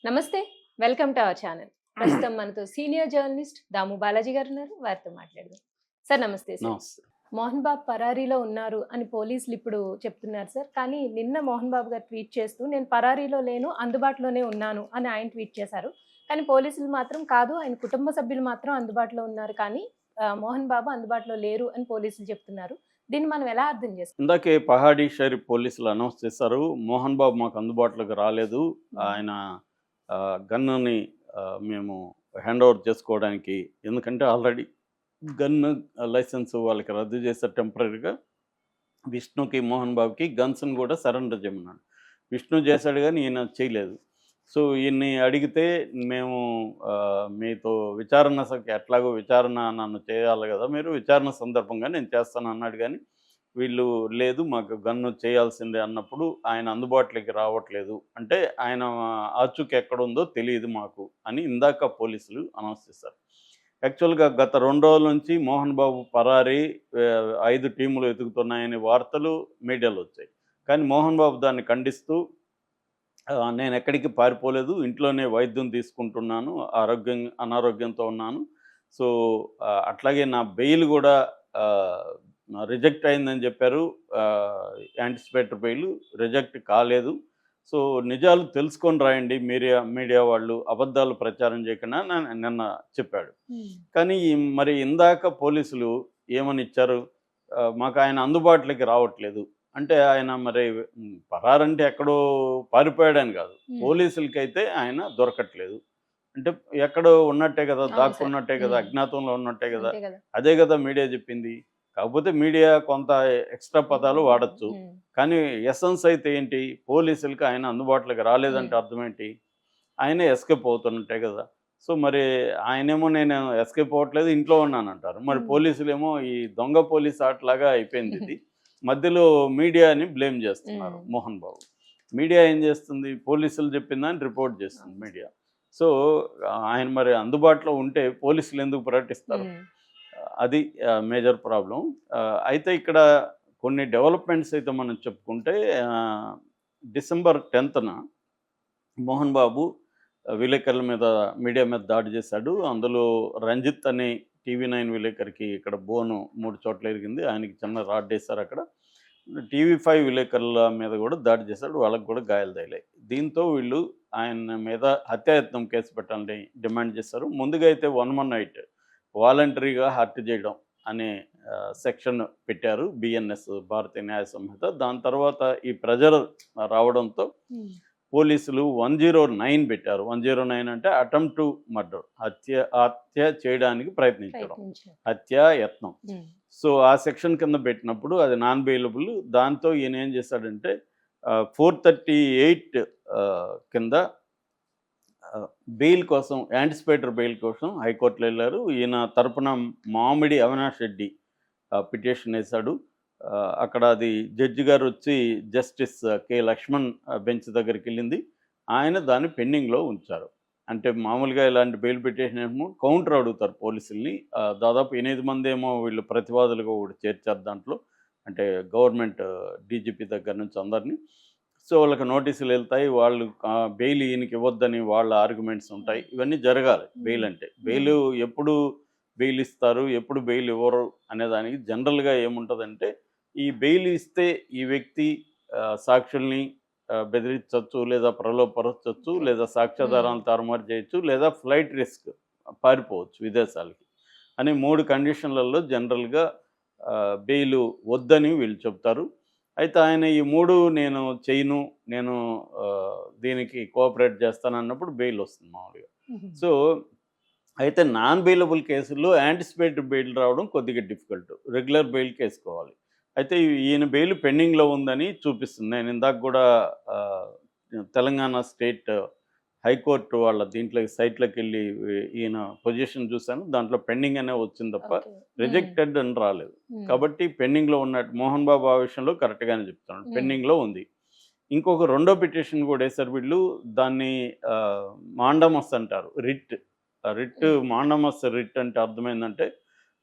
నమస్తే. Welcome to our channel. ప్రస్తుతం మనతో సీనియర్ జర్నలిస్ట్ దాము బాలాజీ గారు ఉన్నారు. వారితో మాట్లాడదాం. సార్ నమస్తే సార్. నమస్తే. మోహన్ బాబు పరారీలో ఉన్నారు అని పోలీసులు ఇప్పుడు చెప్తున్నారు సార్. కానీ నిన్న మోహన్ బాబు గారు ట్వీట్ చేస్తూ నేను పరారీలో లేను, అందుబాటులోనే ఉన్నాను అని ఆయన ట్వీట్ చేశారు. కానీ పోలీసులు మాత్రం కాదు, ఆయన కుటుంబ సభ్యులు మాత్రం అందుబాటులో ఉన్నారు కానీ మోహన్ బాబు అందుబాటులో లేరు అని పోలీసులు చెప్తున్నారు. దీన్ని మనం ఎలా అర్థం చేసుకోవాలి? ఇందాకే పహాడీ షరీఫ్ పోలీసులు అనౌన్స్ చేశారు. మోహన్ బాబు మాకు అందుబాటులోకి రాలేదు. ఆయన గన్నుని మేము హ్యాండ్ ఓవర్ చేసుకోవడానికి, ఎందుకంటే ఆల్రెడీ గన్ లైసెన్స్ వాళ్ళకి రద్దు చేశారు టెంపరరీగా. విష్ణుకి, మోహన్ బాబుకి గన్స్‌ని కూడా సరెండర్ చేయమన్నాడు. విష్ణు చేశాడు గానీ ఈయన చేయలేదు. సో ఈయన్ని అడిగితే మేము మీతో ఎట్లాగో విచారణ నన్ను చేయాలి కదా! మీరు విచారణ సందర్భంగా నేను చేస్తాను అన్నాడు గానీ, వీళ్ళు లేదు మాకు గన్ను చేయాల్సిందే అన్నప్పుడు ఆయన అందుబాటులోకి రావట్లేదు. అంటే ఆయన ఆచూకీ ఎక్కడుందో తెలీదు మాకు అని ఇందాక పోలీసులు అనౌన్స్ చేశారు. యాక్చువల్‌గా గత 2 రోజుల నుంచి మోహన్ బాబు పరారీ 5 టీములు వెతుకుతున్నాయని వార్తలు మీడియాలో వచ్చాయి. కానీ మోహన్ బాబు దాన్ని ఖండిస్తూ నేనెక్కడికి పారిపోలేదు. ఇంట్లోనే వైద్యం తీసుకుంటున్నాను. అనారోగ్యంతో ఉన్నాను. సో, అట్లాగే నా బెయిల్ గూడా ఆహ్, రిజెక్ట్ అయిందని జెప్పారు. యాంటిసిపేటరీ బెయిల్ రిజెక్ట్ కాలేదు. సో, నిజాలు తెలుసుకొని రాయండి మీడియా వాళ్ళు. అబద్ధాలు ప్రచారం చేయకుండా నిన్న చెప్పాడు. కానీ మరి ఇందాక పోలీసులు ఏమనిచ్చారు? మాకాయన అందుబాటులోకి రావట్లేదు. అంటే ఆయన మరి పరారంటే ఎక్కడో పారిపోయాడని కాదు. పోలీసులకైతే ఆయన దొరకట్లేదు. అంటే ఎక్కడో ఉన్నట్టే కదా! అవును సార్. దాక్కున్నట్టే కదా! అజ్ఞాతంలో ఉన్నట్టే కదా! అంతే కదా! అదే కదా మీడియా చెప్పింది. కాకపోతే మీడియా కొంత ఎక్స్‌ట్రా పదాలు వాడొచ్చు. కానీ ఎసెన్స్ అయితే ఏంటి? పోలీసులకి ఆయన అందుబాటులోకి రాలేదంటే అర్థమేంటి? ఆయనే ఎస్కేప్ అవుతున్నట్టే కదా! సో, మరి ఆయనేమో నేను ఎస్కేప్ అవ్వట్లేదు, ఇంట్లో ఉన్నానంటారు. మరి పోలీసులేమో ఈ దొంగ పోలీస్ ఆటలాగా అయిపోయిందిది. మధ్యలో మీడియాని బ్లేమ్ చేస్తున్నారు మోహన్ బాబు. మీడియా ఏం చేస్తుంది? పోలీసులు చెప్పిందని రిపోర్ట్ చేస్తుంది మీడియా. సో, ఆయన మరి అందుబాటులో ఉంటే పోలీసులు ఎందుకు ప్రకటిస్తారు? అది మేజర్ ప్రాబ్లమ్. అయితే ఇక్కడ కొన్ని డెవలప్‌మెంట్స్ అయితే మనం చెప్పుకుంటే డిసెంబర్ 10న మోహన్ బాబు విలేకరుల మీద, మీడియా మీద దాడి చేశాడు. అందులో రంజిత్ అనే టీవీ9 విలేకరికి ఇక్కడ బోను 3 చోట్ల ఇరిగింది. ఆయనకి చిన్న రాడ్డేశారు అక్కడ. టీవీ5 విలేకరుల మీద కూడా దాడి చేశాడు. వాళ్ళకి కూడా గాయాలు తగిలాయి. దీంతో వీళ్ళు ఆయన మీద హత్యాయత్నం కేసు పెట్టాలని డిమాండ్ చేశారు. ముందుగా అయితే 118 వాలంటరీగా హత్య చేయడం అనే సెక్షన్ పెట్టారు. బిఎన్ఎస్ భారతీయ న్యాయ సంహిత. దాని తర్వాత ఈ ప్రెజర్ రావడంతో పోలీసులు 109 పెట్టారు. 109 అంటే అటెంప్ట్ టు మర్డర్, హత్య చేయడానికి ప్రయత్నించడం, హత్యాయత్నం. సో, ఆ సెక్షన్ కింద పెట్టినప్పుడు అది నాన్ బెయిలబుల్. దాంతో ఈయన ఏం చేశాడంటే 438 కింద బెయిల్ కోసం, యాంటిసిపేటరీ బెయిల్ కోసం హైకోర్టులో వెళ్ళారు. ఈయన తరపున మామిడి అవినాష్ రెడ్డి పిటిషన్ వేశాడు. అక్కడ అది జడ్జి గారు వచ్చి జస్టిస్ కె లక్ష్మణ్ బెంచ్ దగ్గరికి వెళ్ళింది. ఆయన దాన్ని పెండింగ్లో ఉంచారు. అంటే మామూలుగా ఇలాంటి బెయిల్ పిటిషన్ ఏమో కౌంటర్ అడుగుతారు పోలీసుల్ని. దాదాపు 8 మంది ఏమో వీళ్ళు ప్రతివాదులుగా కూడా చేర్చారు దాంట్లో. అంటే గవర్నమెంట్ డీజీపీ దగ్గర నుంచి అందరినీ. సో, వాళ్ళకి నోటీసులు వెళ్తాయి. వాళ్ళు బెయిల్ ఈయనకి ఇవ్వద్దని వాళ్ళ ఆర్గ్యుమెంట్స్ ఉంటాయి. ఇవన్నీ జరగాలి బెయిల్ అంటే. బెయిల్ ఎప్పుడు బెయిల్ ఇస్తారు, ఎప్పుడు బెయిల్ ఇవ్వరు అనేదానికి జనరల్‌గా ఏముంటదంటే, ఈ బెయిల్ ఇస్తే ఈ వ్యక్తి సాక్షుల్ని బెదిరించొచ్చు, లేదా ప్రలోభపరచొచ్చు, లేదా సాక్ష్యాధారాలను తారుమారు చేయొచ్చు, లేదా ఫ్లైట్ రిస్క్ పారిపోవచ్చు విదేశాలకి అని 3 కండిషన్‌లలో జనరల్‌గా బెయిల్ వద్దని వీళ్ళు చెప్తారు. అయితే ఆయన ఈ 3 నేను చేయను, నేను దీనికి కోఆపరేట్ చేస్తానన్నప్పుడు బెయిల్ వస్తుంది మామూలుగా. సో, అయితే నాన్ బెయిలబుల్ కేసుల్లో యాంటిసిపేటరీ బెయిల్ రావడం కొద్దిగా డిఫికల్ట్. రెగ్యులర్ బెయిల్‌కి ఏసుకోవాలి. అయితే ఈయన బెయిల్ పెండింగ్‌లో ఉందని చూపిస్తుంది. నేను ఇందాక కూడా ఆహ్, తెలంగాణ స్టేట్ హైకోర్టు వాళ్ళ సైట్‌లోకెళ్ళి ఈయన పొజిషన్ చూసాను. దాంట్లో పెండింగ్ అనే వచ్చింది తప్ప రిజెక్టెడ్ అని రాలేదు. కాబట్టి పెండింగ్‌లో ఉన్నట్టు మోహన్ బాబు ఆ విషయంలో కరెక్ట్‌గానే చెప్తున్నాడు. పెండింగ్‌లో ఉంది. ఇంకొక రెండో పిటిషన్ కూడా వేశారు వీళ్ళు. దాన్ని మాండమస్ అంటారు. మాండమస్ రిట్ అంటే అర్థమైందంటే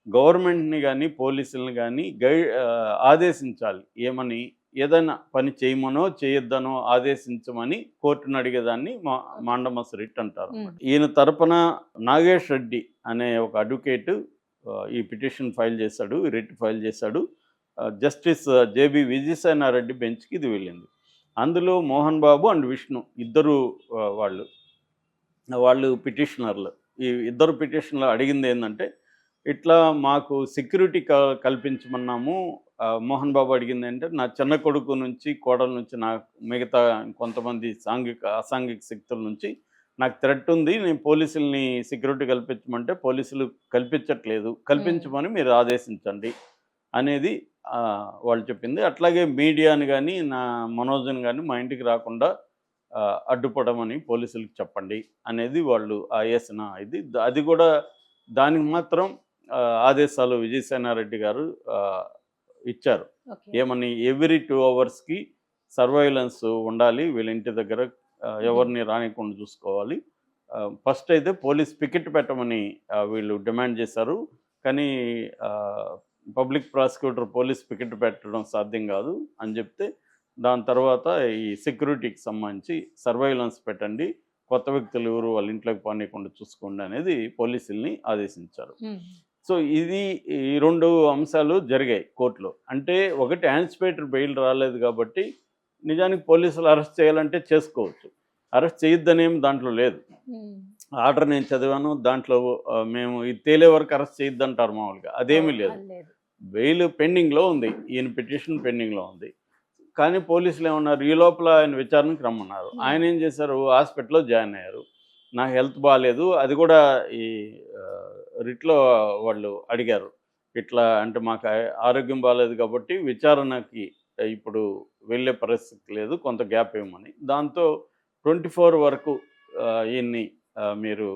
గవర్నమెంట్‌ని గాని, పోలీసుల్ని గాని ఆదేశించాలి. ఏమని? ఏదైనా పని చేయమనో చేయొద్దనో ఆదేశించమని కోర్టును అడిగేదాన్ని మాండమస్ రిట్ అంటారు. ఈయన తరపున నాగేష్ రెడ్డి అనే ఒక అడ్వకేటు ఈ పిటిషన్ ఫైల్ చేశాడు, రిట్ ఫైల్ చేశాడు. జస్టిస్ జేబి విజయసేనారెడ్డి బెంచ్కి ఇది వెళ్ళింది. అందులో మోహన్ బాబు అండ్ విష్ణు ఇద్దరు వాళ్ళు పిటిషనర్లు. ఈ ఇద్దరు పిటిషన్లు అడిగింది ఏంటంటే, ఇట్లా మాకు సెక్యూరిటీ కల్పించమన్నాము. మోహన్ బాబు అడిగింది ఏంటంటే, నా చిన్న కొడుకు నుంచి కోడల నుంచి నాకు మిగతా కొంతమంది అసాంఘిక శక్తుల నుంచి నాకు థ్రెట్ ఉంది, నేను పోలీసుల్ని సెక్యూరిటీ కల్పించమంటే పోలీసులు కల్పించట్లేదు, కల్పించమని మీరు ఆదేశించండి అనేది వాళ్ళు చెప్పింది. అట్లాగే మీడియాని కానీ మనోజ్ని కానీ మా ఇంటికి రాకుండా అడ్డుపడమని పోలీసులకు చెప్పండి అనేది వాళ్ళు వేసిన ఇది. అది కూడా దానికి మాత్రం ఆదేశాలు విజయసేనారెడ్డి గారు ఇచ్చారు. ఏమని, ఎవ్రీ 2 అవర్స్కి సర్వైలెన్స్ ఉండాలి, వీళ్ళ ఇంటి దగ్గర ఎవరిని రానికుండా చూసుకోవాలి. ఫస్ట్ అయితే పోలీస్ పికెట్ పెట్టమని వీళ్ళు డిమాండ్ చేశారు. కానీ పబ్లిక్ ప్రాసిక్యూటర్ పోలీస్ పికెట్ పెట్టడం సాధ్యం కాదు అని చెప్తే, దాని తర్వాత ఈ సెక్యూరిటీకి సంబంధించి సర్వైలెన్స్ పెట్టండి, కొత్త వ్యక్తులు ఎవరు వాళ్ళ ఇంట్లోకి పోనీయకుండా చూసుకోండి అనేది పోలీసుల్ని ఆదేశించారు. సో ఈ 2 అంశాలు జరిగాయి కోర్టులో. అంటే ఒకటి, యాంటిసిపేటరీ బెయిల్ రాలేదు కాబట్టి నిజానికి పోలీసులు అరెస్ట్ చేయాలంటే చేసుకోవచ్చు, అరెస్ట్ చేయొద్దనేమి దాంట్లో లేదు. ఆర్డర్ నేను చదివాను, దాంట్లో మేము ఇది తేలే వరకు అరెస్ట్ చేయొద్దంటారు మామూలుగా, అదేమీ లేదు. బెయిల్ పెండింగ్లో ఉంది, ఈయన పిటిషన్ పెండింగ్లో ఉంది. కానీ పోలీసులు ఏమన్నారు, ఈ లోపల ఆయన విచారణకు రమ్మన్నారు. ఆయన ఏం చేశారు, హాస్పిటల్లో జాయిన్ అయ్యారు. నాకు హెల్త్ బాగాలేదు, అది కూడా ఈ రిట్లో వాళ్ళు అడిగారు. ఇట్లా అంటే మాకు ఆరోగ్యం బాగాలేదు కాబట్టి విచారణకి ఇప్పుడు వెళ్ళే పరిస్థితి లేదు, కొంత గ్యాప్ ఇవ్వమని. దాంతో 24 వరకు ఈయన్ని మీరు